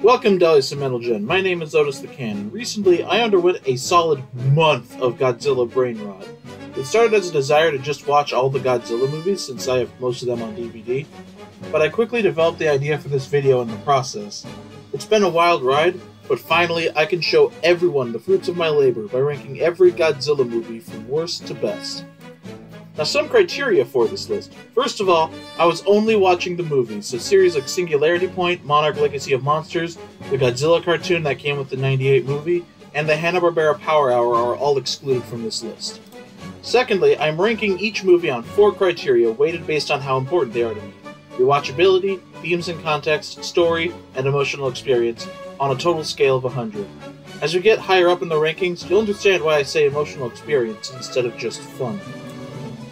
Welcome to Metal Gen. My name is Otis the Cannon. Recently, I underwent a solid month of Godzilla brain rot. It started as a desire to just watch all the Godzilla movies, since I have most of them on DVD, but I quickly developed the idea for this video in the process. It's been a wild ride, but finally I can show everyone the fruits of my labor by ranking every Godzilla movie from worst to best. Now, some criteria for this list. First of all, I was only watching the movies, so series like Singularity Point, Monarch Legacy of Monsters, the Godzilla cartoon that came with the '98 movie, and the Hanna-Barbera Power Hour are all excluded from this list. Secondly, I'm ranking each movie on 4 criteria weighted based on how important they are to me. Rewatchability, themes and context, story, and emotional experience, on a total scale of 100. As we get higher up in the rankings, you'll understand why I say emotional experience instead of just fun.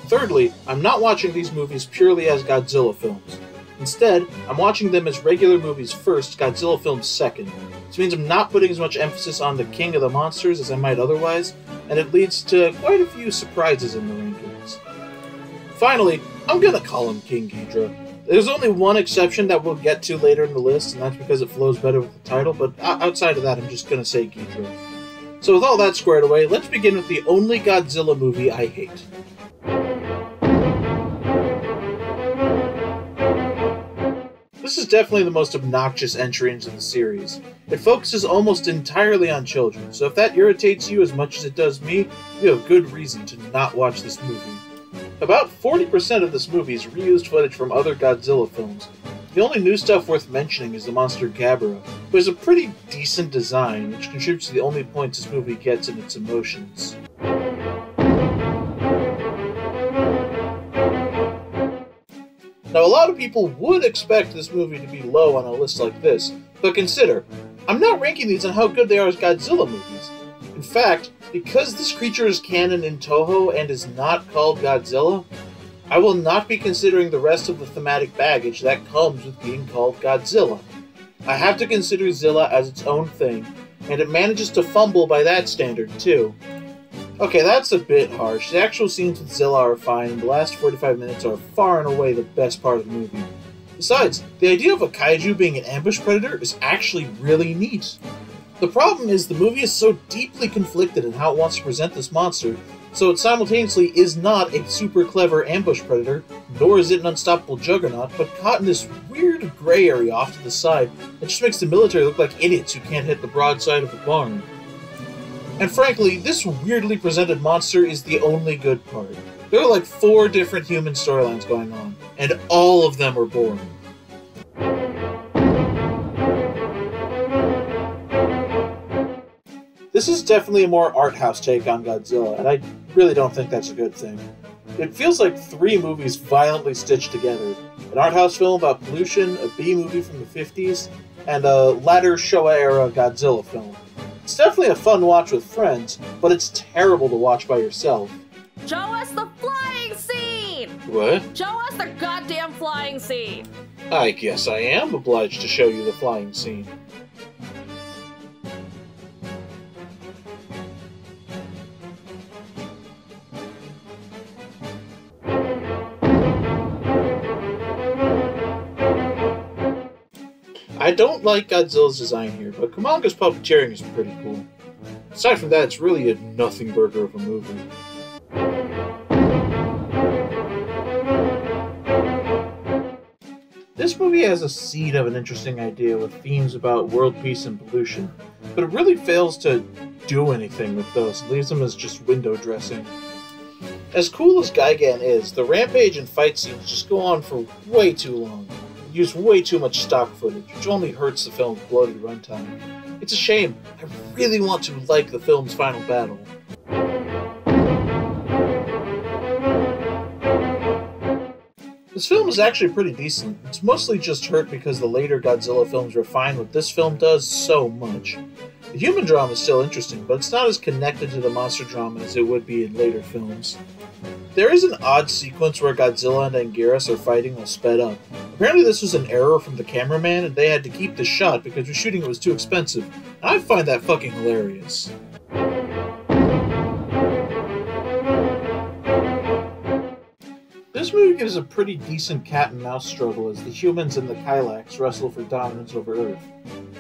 Thirdly, I'm not watching these movies purely as Godzilla films. Instead, I'm watching them as regular movies first, Godzilla films second. This means I'm not putting as much emphasis on the king of the monsters as I might otherwise, and it leads to quite a few surprises in the rankings. Finally, I'm gonna call him King Ghidorah. There's only one exception that we'll get to later in the list, and that's because it flows better with the title, but outside of that, I'm just gonna say Ghidorah. So with all that squared away, let's begin with the only Godzilla movie I hate. This is definitely the most obnoxious entry into the series. It focuses almost entirely on children, so if that irritates you as much as it does me, you have good reason to not watch this movie. About 40% of this movie is reused footage from other Godzilla films. The only new stuff worth mentioning is the monster Gabara, who has a pretty decent design, which contributes to the only points this movie gets in its emotions. Now, a lot of people would expect this movie to be low on a list like this, but consider, I'm not ranking these on how good they are as Godzilla movies. In fact, because this creature is canon in Toho and is not called Godzilla, I will not be considering the rest of the thematic baggage that comes with being called Godzilla. I have to consider Zilla as its own thing, and it manages to fumble by that standard too. Okay, that's a bit harsh. The actual scenes with Zilla are fine, and the last 45 minutes are far and away the best part of the movie. Besides, the idea of a kaiju being an ambush predator is actually really neat. The problem is the movie is so deeply conflicted in how it wants to present this monster, so it simultaneously is not a super clever ambush predator, nor is it an unstoppable juggernaut, but caught in this weird gray area off to the side that just makes the military look like idiots who can't hit the broadside of a barn. And frankly, this weirdly presented monster is the only good part. There are like 4 different human storylines going on, and all of them are boring. This is definitely a more art house take on Godzilla, and I really don't think that's a good thing. It feels like 3 movies violently stitched together. An art house film about pollution, a B-movie from the 50s, and a latter Showa-era Godzilla film. It's definitely a fun watch with friends, but it's terrible to watch by yourself. Show us the flying scene! What? Show us the goddamn flying scene! I guess I am obliged to show you the flying scene. I don't like Godzilla's design here, but Kumanga's puppeteering is pretty cool. Aside from that, it's really a nothing burger of a movie. This movie has a seed of an interesting idea with themes about world peace and pollution, but it really fails to do anything with those. It leaves them as just window dressing. As cool as Gigan is, the rampage and fight scenes just go on for way too long. Use way too much stock footage, which only hurts the film's bloated runtime. It's a shame. I really want to like the film's final battle. This film is actually pretty decent. It's mostly just hurt because the later Godzilla films refine what this film does so much. The human drama is still interesting, but it's not as connected to the monster drama as it would be in later films. There is an odd sequence where Godzilla and Anguirus are fighting while sped up. Apparently this was an error from the cameraman and they had to keep the shot because reshooting it was too expensive, and I find that fucking hilarious. This movie gives a pretty decent cat and mouse struggle as the humans and the Kylax wrestle for dominance over Earth.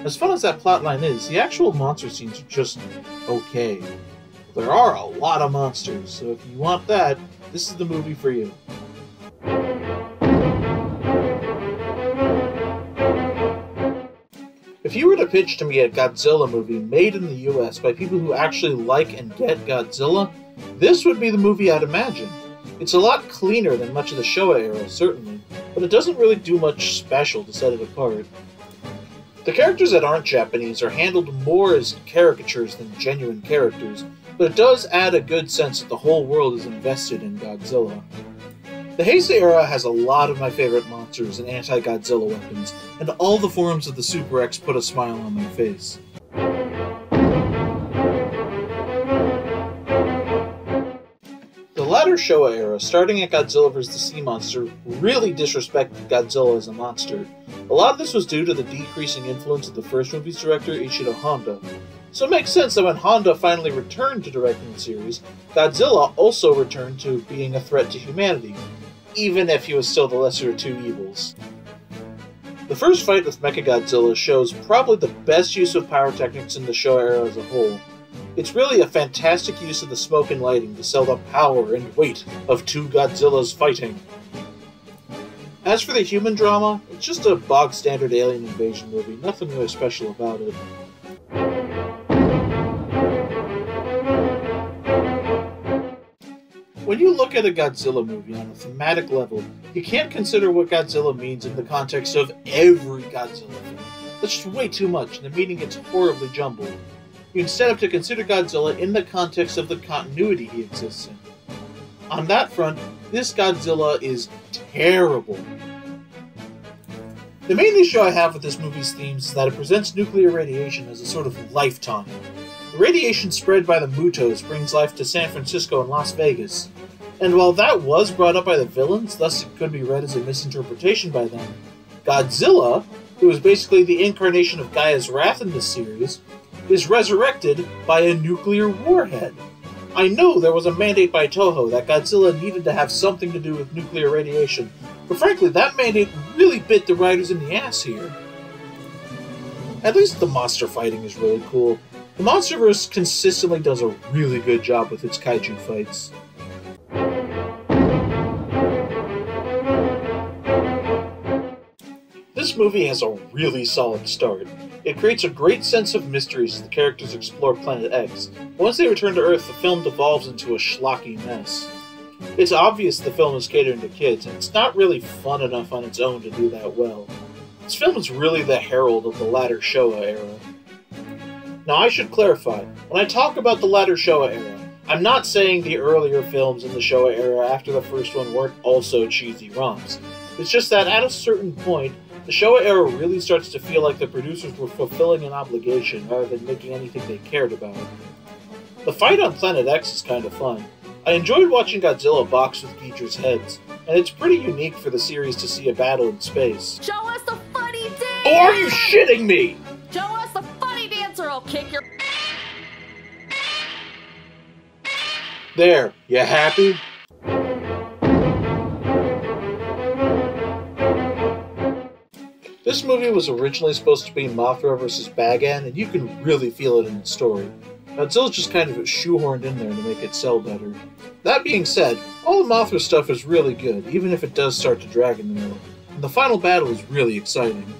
As fun as that plotline is, the actual monster scenes are just okay. There are a lot of monsters, so if you want that, this is the movie for you. If you were to pitch to me a Godzilla movie made in the US by people who actually like and get Godzilla, this would be the movie I'd imagine. It's a lot cleaner than much of the Showa era, certainly, but it doesn't really do much special to set it apart. The characters that aren't Japanese are handled more as caricatures than genuine characters, but it does add a good sense that the whole world is invested in Godzilla. The Heisei era has a lot of my favorite monsters and anti-Godzilla weapons, and all the forms of the Super X put a smile on my face. The latter Showa era, starting at Godzilla vs. the Sea Monster, really disrespected Godzilla as a monster. A lot of this was due to the decreasing influence of the first movie's director, Ishiro Honda. So it makes sense that when Honda finally returned to directing the series, Godzilla also returned to being a threat to humanity, even if he was still the lesser of two evils. The first fight with Mechagodzilla shows probably the best use of pyrotechnics in the Showa era as a whole. It's really a fantastic use of the smoke and lighting to sell the power and weight of two Godzillas fighting. As for the human drama, it's just a bog-standard alien invasion movie, nothing really special about it. When you look at a Godzilla movie on a thematic level, you can't consider what Godzilla means in the context of every Godzilla film. That's just way too much, and the meaning gets horribly jumbled. You instead have to consider Godzilla in the context of the continuity he exists in. On that front, this Godzilla is terrible. The main issue I have with this movie's themes is that it presents nuclear radiation as a sort of lifetime. The radiation spread by the Mutos brings life to San Francisco and Las Vegas. And while that was brought up by the villains, thus it could be read as a misinterpretation by them, Godzilla, who is basically the incarnation of Gaia's wrath in this series, is resurrected by a nuclear warhead. I know there was a mandate by Toho that Godzilla needed to have something to do with nuclear radiation, but frankly, that mandate really bit the writers in the ass here. At least the monster fighting is really cool. The Monsterverse consistently does a really good job with its kaiju fights. This movie has a really solid start. It creates a great sense of mystery as the characters explore Planet X. Once they return to Earth, the film devolves into a schlocky mess. It's obvious the film is catering to kids, and it's not really fun enough on its own to do that well. This film is really the herald of the latter Showa era. Now I should clarify, when I talk about the latter Showa era, I'm not saying the earlier films in the Showa era after the first one weren't also cheesy romps. It's just that at a certain point, the Showa era really starts to feel like the producers were fulfilling an obligation rather than making anything they cared about. The fight on Planet X is kind of fun. I enjoyed watching Godzilla box with Ghidorah's heads, and it's pretty unique for the series to see a battle in space. Show us the funny dance! Oh, are you shitting me?! Show us the funny dance or I'll kick your... There, you happy? This movie was originally supposed to be Mothra vs. Bagan, and you can really feel it in the story. Godzilla's just kind of shoehorned in there to make it sell better. That being said, all the Mothra stuff is really good, even if it does start to drag in the middle, and the final battle is really exciting.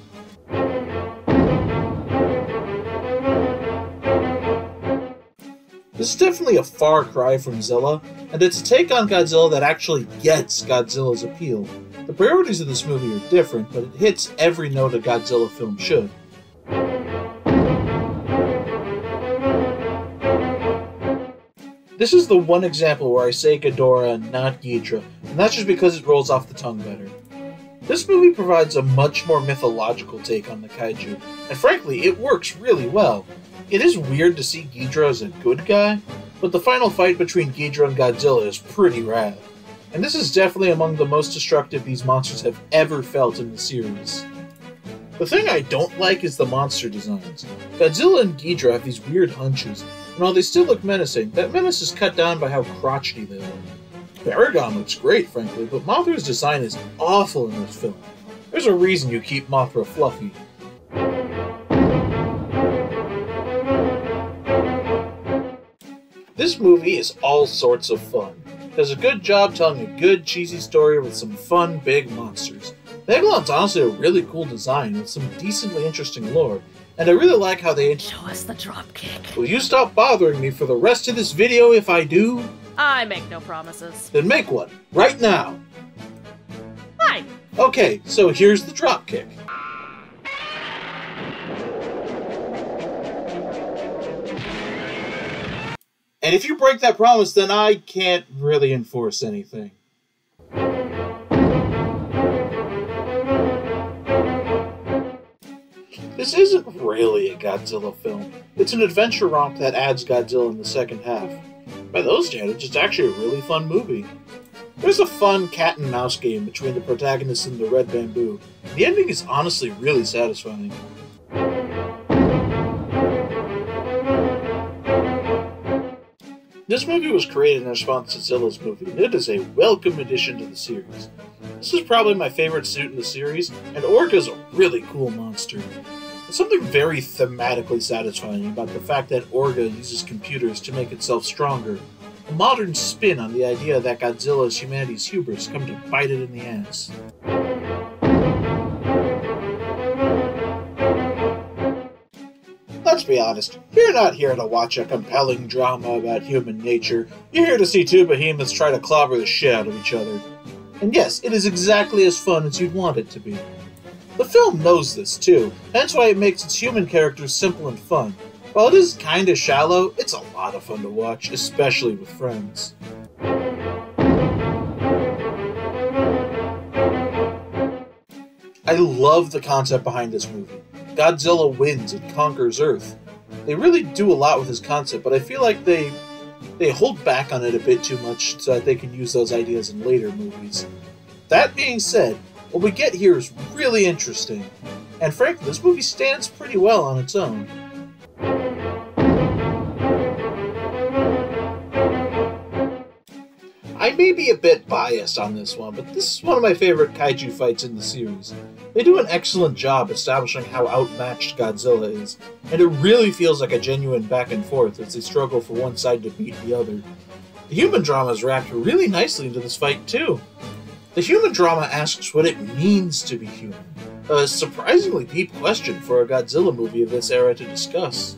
This is definitely a far cry from Zilla, and it's a take on Godzilla that actually gets Godzilla's appeal. The priorities of this movie are different, but it hits every note a Godzilla film should. This is the one example where I say Ghidorah and not Ghidra, and that's just because it rolls off the tongue better. This movie provides a much more mythological take on the kaiju, and frankly, it works really well. It is weird to see Ghidra as a good guy, but the final fight between Ghidra and Godzilla is pretty rad. And this is definitely among the most destructive these monsters have ever felt in the series. The thing I don't like is the monster designs. Godzilla and Ghidra have these weird hunches, and while they still look menacing, that menace is cut down by how crotchety they are. Baragon looks great, frankly, but Mothra's design is awful in this film. There's a reason you keep Mothra fluffy. This movie is all sorts of fun. It does a good job telling a good, cheesy story with some fun, big monsters. Megalon's honestly a really cool design with some decently interesting lore, and I really like how they... Show us the dropkick. Will you stop bothering me for the rest of this video if I do? I make no promises. Then make one, right now! Hi! Okay, so here's the dropkick. And if you break that promise, then I can't really enforce anything. This isn't really a Godzilla film. It's an adventure romp that adds Godzilla in the second half. By those standards, it's actually a really fun movie. There's a fun cat and mouse game between the protagonist and the red bamboo. The ending is honestly really satisfying. This movie was created in response to Zilla's movie, and it is a welcome addition to the series. This is probably my favorite suit in the series, and Orga's a really cool monster. There's something very thematically satisfying about the fact that Orga uses computers to make itself stronger, a modern spin on the idea that Godzilla is humanity's hubris come to bite it in the ass. Let's be honest, you're not here to watch a compelling drama about human nature. You're here to see two behemoths try to clobber the shit out of each other. And yes, it is exactly as fun as you'd want it to be. The film knows this too, hence why it makes its human characters simple and fun. While it is kinda shallow, it's a lot of fun to watch, especially with friends. I love the concept behind this movie. Godzilla wins and conquers Earth. They really do a lot with this concept, but I feel like they hold back on it a bit too much so that they can use those ideas in later movies. That being said, what we get here is really interesting, and frankly, this movie stands pretty well on its own. I may be a bit biased on this one, but this is one of my favorite kaiju fights in the series. They do an excellent job establishing how outmatched Godzilla is, and it really feels like a genuine back and forth as they struggle for one side to beat the other. The human drama is wrapped really nicely into this fight too. The human drama asks what it means to be human, a surprisingly deep question for a Godzilla movie of this era to discuss.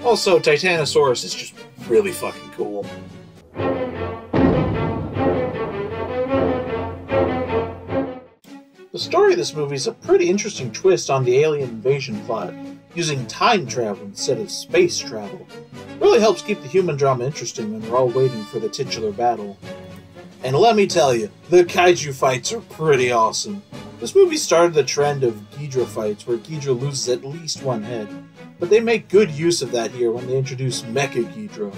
Also, Titanosaurus is just really fucking cool. The story of this movie is a pretty interesting twist on the alien invasion plot, using time travel instead of space travel. It really helps keep the human drama interesting when we're all waiting for the titular battle. And let me tell you, the kaiju fights are pretty awesome. This movie started the trend of Ghidra fights, where Ghidra loses at least one head, but they make good use of that here when they introduce Mecha Ghidra.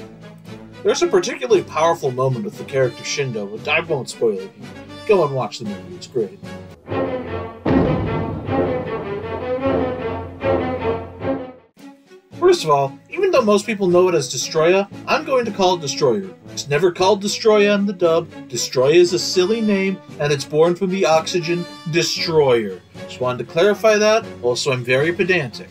There's a particularly powerful moment with the character Shindo, but I won't spoil it here. Go and watch the movie, it's great. First of all, even though most people know it as Destroya, I'm going to call it Destroyer. It's never called Destroya in the dub. Destroya is a silly name, and it's born from the oxygen Destroyer. Just wanted to clarify that, also I'm very pedantic.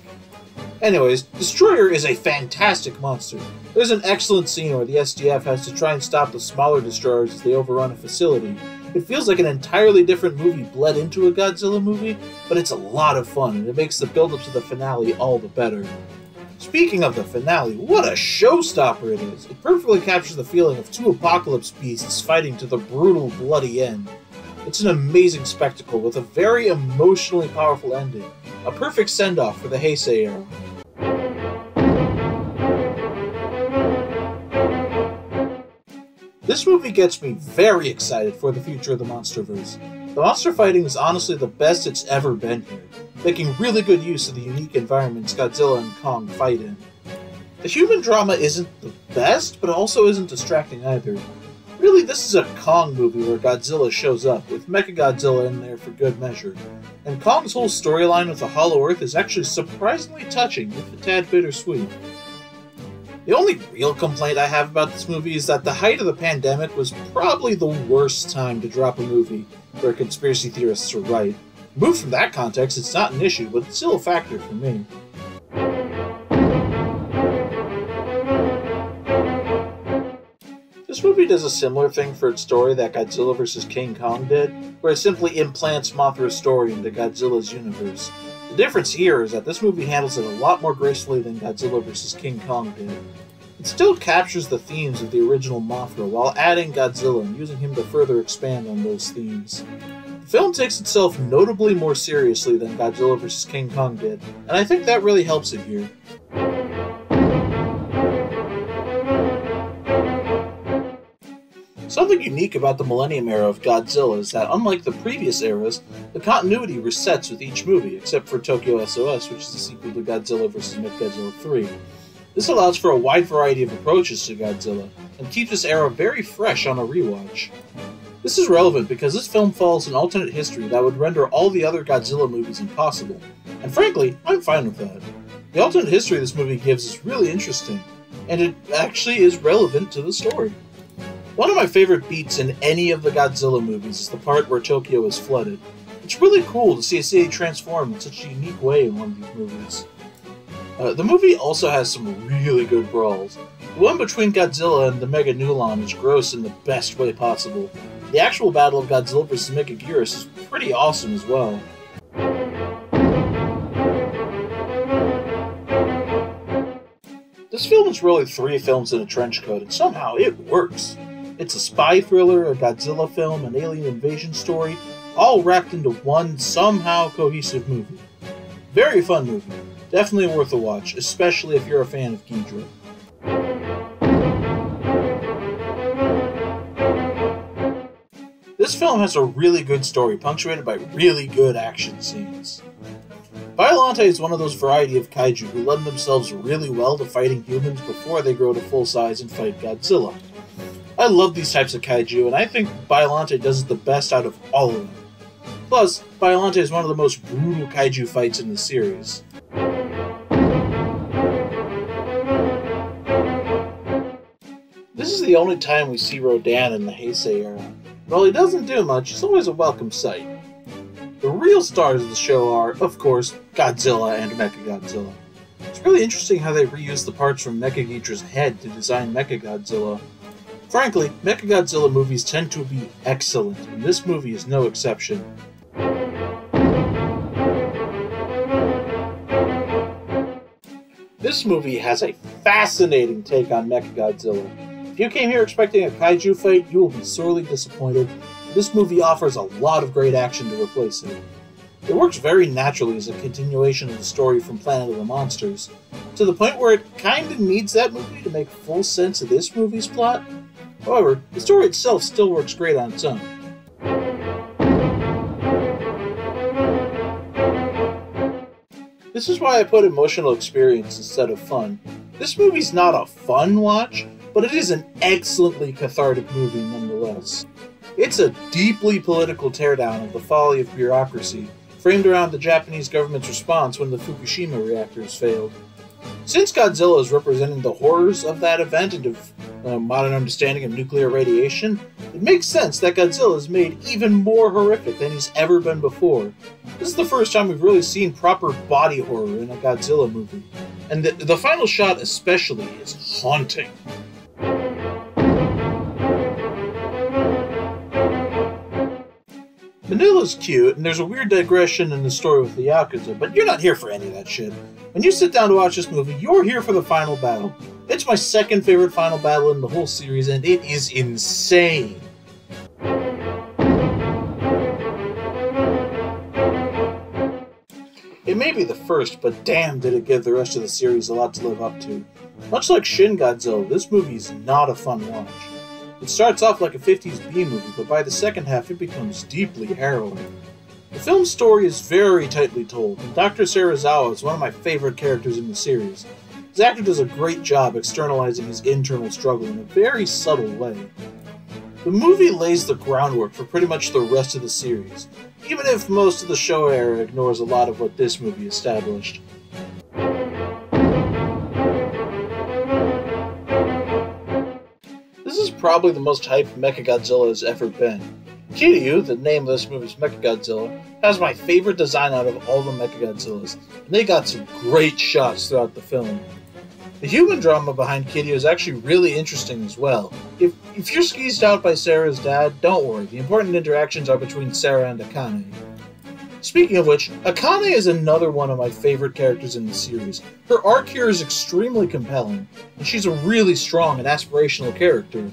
Anyways, Destroyer is a fantastic monster. There's an excellent scene where the SDF has to try and stop the smaller destroyers as they overrun a facility. It feels like an entirely different movie bled into a Godzilla movie, but it's a lot of fun, and it makes the build-up to the finale all the better. Speaking of the finale, what a showstopper it is! It perfectly captures the feeling of two apocalypse beasts fighting to the brutal, bloody end. It's an amazing spectacle with a very emotionally powerful ending, a perfect send-off for the Heisei era. This movie gets me very excited for the future of the Monsterverse. The monster fighting is honestly the best it's ever been here, making really good use of the unique environments Godzilla and Kong fight in. The human drama isn't the best, but also isn't distracting either. Really, this is a Kong movie where Godzilla shows up, with Mechagodzilla in there for good measure. And Kong's whole storyline with the Hollow Earth is actually surprisingly touching, if a tad bittersweet. The only real complaint I have about this movie is that the height of the pandemic was probably the worst time to drop a movie where conspiracy theorists are right. Moved from that context, it's not an issue, but it's still a factor for me. This movie does a similar thing for its story that Godzilla vs. King Kong did, where it simply implants Mothra's story into Godzilla's universe. The difference here is that this movie handles it a lot more gracefully than Godzilla vs. King Kong did. It still captures the themes of the original Mothra while adding Godzilla and using him to further expand on those themes. The film takes itself notably more seriously than Godzilla vs. King Kong did, and I think that really helps it here. Something unique about the Millennium era of Godzilla is that, unlike the previous eras, the continuity resets with each movie, except for Tokyo SOS, which is the sequel to Godzilla vs. Mechagodzilla 3. This allows for a wide variety of approaches to Godzilla, and keeps this era very fresh on a rewatch. This is relevant because this film follows an alternate history that would render all the other Godzilla movies impossible, and frankly, I'm fine with that. The alternate history this movie gives is really interesting, and it actually is relevant to the story. One of my favorite beats in any of the Godzilla movies is the part where Tokyo is flooded. It's really cool to see a city transform in such a unique way in one of these movies. The movie also has some really good brawls. The one between Godzilla and the Mega Nulon is gross in the best way possible. The actual battle of Godzilla vs. Mechagodzilla is pretty awesome as well. This film is really 3 films in a trench coat, and somehow it works. It's a spy thriller, a Godzilla film, an alien invasion story, all wrapped into one somehow cohesive movie. Very fun movie. Definitely worth a watch, especially if you're a fan of Ghidorah. This film has a really good story, punctuated by really good action scenes. Biollante is one of those variety of kaiju who lend themselves really well to fighting humans before they grow to full size and fight Godzilla. I love these types of kaiju, and I think Biollante does it the best out of all of them. Plus, Biollante is one of the most brutal kaiju fights in the series. This is the only time we see Rodan in the Heisei era. While he doesn't do much, it's always a welcome sight. The real stars of the show are, of course, Godzilla and Mechagodzilla. It's really interesting how they reused the parts from Mechagodzilla's head to design Mechagodzilla. Frankly, Mechagodzilla movies tend to be excellent, and this movie is no exception. This movie has a fascinating take on Mechagodzilla. If you came here expecting a kaiju fight, you will be sorely disappointed. This movie offers a lot of great action to replace it. It works very naturally as a continuation of the story from Planet of the Monsters, to the point where it kinda needs that movie to make full sense of this movie's plot. However, the story itself still works great on its own. This is why I put emotional experience instead of fun. This movie's not a fun watch, but it is an excellently cathartic movie nonetheless. It's a deeply political teardown of the folly of bureaucracy, framed around the Japanese government's response when the Fukushima reactors failed. Since Godzilla is representing the horrors of that event and of modern understanding of nuclear radiation, it makes sense that Godzilla is made even more horrific than he's ever been before. This is the first time we've really seen proper body horror in a Godzilla movie, and the final shot especially is haunting. Manila's cute, and there's a weird digression in the story with the Yakuza, but you're not here for any of that shit. When you sit down to watch this movie, you're here for the final battle. It's my second favorite final battle in the whole series, and it is insane. It may be the first, but damn did it give the rest of the series a lot to live up to. Much like Shin Godzilla, this movie is not a fun watch. It starts off like a 50s B-movie, but by the second half it becomes deeply harrowing. The film's story is very tightly told, and Dr. Serizawa is one of my favorite characters in the series. His actor does a great job externalizing his internal struggle in a very subtle way. The movie lays the groundwork for pretty much the rest of the series, even if most of the Showa era ignores a lot of what this movie established. This is probably the most hyped Mechagodzilla has ever been. Kiryu, the name of this movie's Mechagodzilla, has my favorite design out of all the Mechagodzillas, and they got some great shots throughout the film. The human drama behind Kitty is actually really interesting as well. If you're skeezed out by Sarah's dad, don't worry. The important interactions are between Sarah and Akane. Speaking of which, Akane is another one of my favorite characters in the series. Her arc here is extremely compelling, and she's a really strong and aspirational character.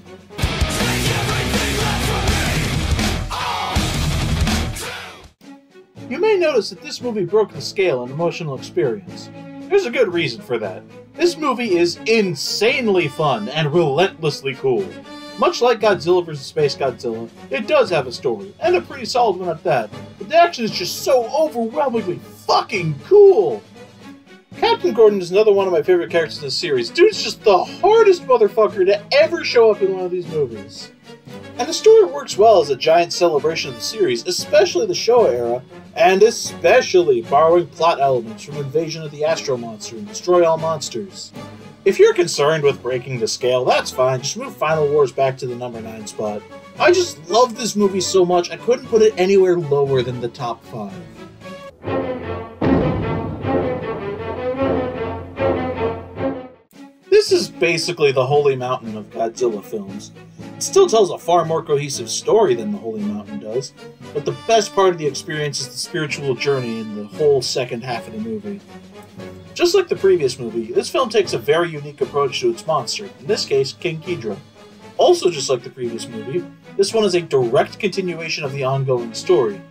You may notice that this movie broke the scale in emotional experience. There's a good reason for that. This movie is insanely fun and relentlessly cool. Much like Godzilla vs. Space Godzilla, it does have a story, and a pretty solid one at that, but the action is just so overwhelmingly fucking cool! Captain Gordon is another one of my favorite characters in the series. Dude's just the hardest motherfucker to ever show up in one of these movies. And the story works well as a giant celebration of the series, especially the Showa era, and especially borrowing plot elements from Invasion of the Astro Monster and Destroy All Monsters. If you're concerned with breaking the scale, that's fine, just move Final Wars back to the number 9 spot. I just love this movie so much, I couldn't put it anywhere lower than the top 5. This is basically the Holy Mountain of Godzilla films. It still tells a far more cohesive story than the Holy Mountain does, but the best part of the experience is the spiritual journey in the whole second half of the movie. Just like the previous movie, this film takes a very unique approach to its monster, in this case, King Ghidorah. Also just like the previous movie, this one is a direct continuation of the ongoing story,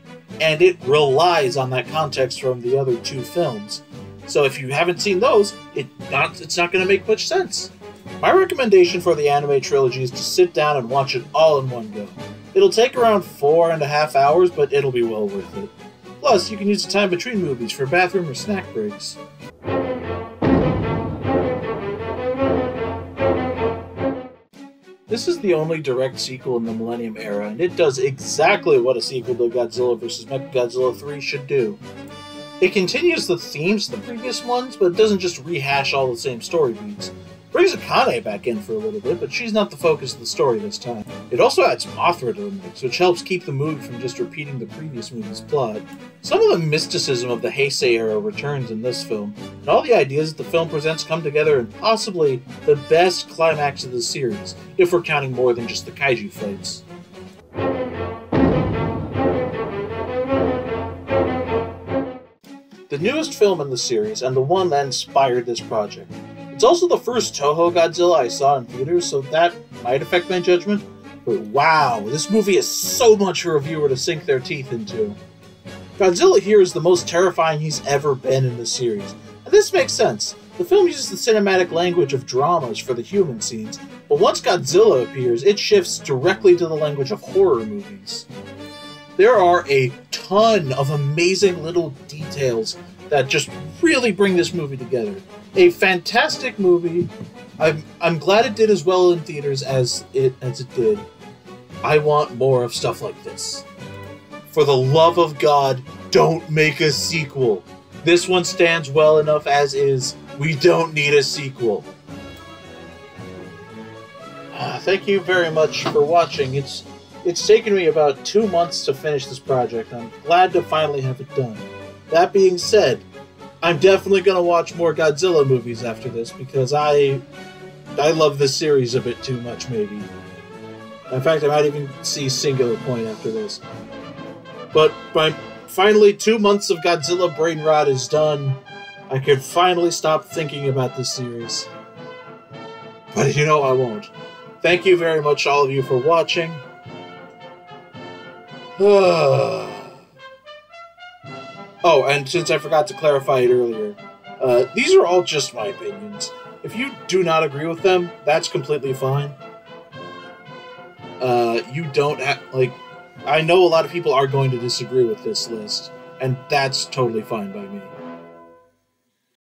and it relies on that context from the other 2 films. So if you haven't seen those, it's not going to make much sense. My recommendation for the anime trilogy is to sit down and watch it all in one go. It'll take around 4.5 hours, but it'll be well worth it. Plus, you can use the time between movies for bathroom or snack breaks. This is the only direct sequel in the Millennium era, and it does exactly what a sequel to Godzilla vs. Mechagodzilla 3 should do. It continues the themes of the previous ones, but it doesn't just rehash all the same story beats. Brings Akane back in for a little bit, but she's not the focus of the story this time. It also adds Mothra to the mix, which helps keep the movie from just repeating the previous movie's plot. Some of the mysticism of the Heisei era returns in this film, and all the ideas that the film presents come together in possibly the best climax of the series, if we're counting more than just the kaiju fights. The newest film in the series, and the one that inspired this project. It's also the first Toho Godzilla I saw in theaters, so that might affect my judgment, but wow, this movie is so much for a viewer to sink their teeth into. Godzilla here is the most terrifying he's ever been in the series, and this makes sense. The film uses the cinematic language of dramas for the human scenes, but once Godzilla appears, it shifts directly to the language of horror movies. There are a ton of amazing little details that just really bring this movie together. A fantastic movie. I'm glad it did as well in theaters as it did. I want more of stuff like this. For the love of God, don't make a sequel. This one stands well enough as is. We don't need a sequel. Thank you very much for watching. It's taken me about 2 months to finish this project. I'm glad to finally have it done. That being said, I'm definitely going to watch more Godzilla movies after this because I love this series a bit too much, maybe. In fact, I might even see Singular Point after this. But finally 2 months of Godzilla brain rot is done. I can finally stop thinking about this series. But you know I won't. Thank you very much, all of you, for watching. Oh, and since I forgot to clarify it earlier, these are all just my opinions. If you do not agree with them, that's completely fine. You don't have, I know a lot of people are going to disagree with this list, and that's totally fine by me.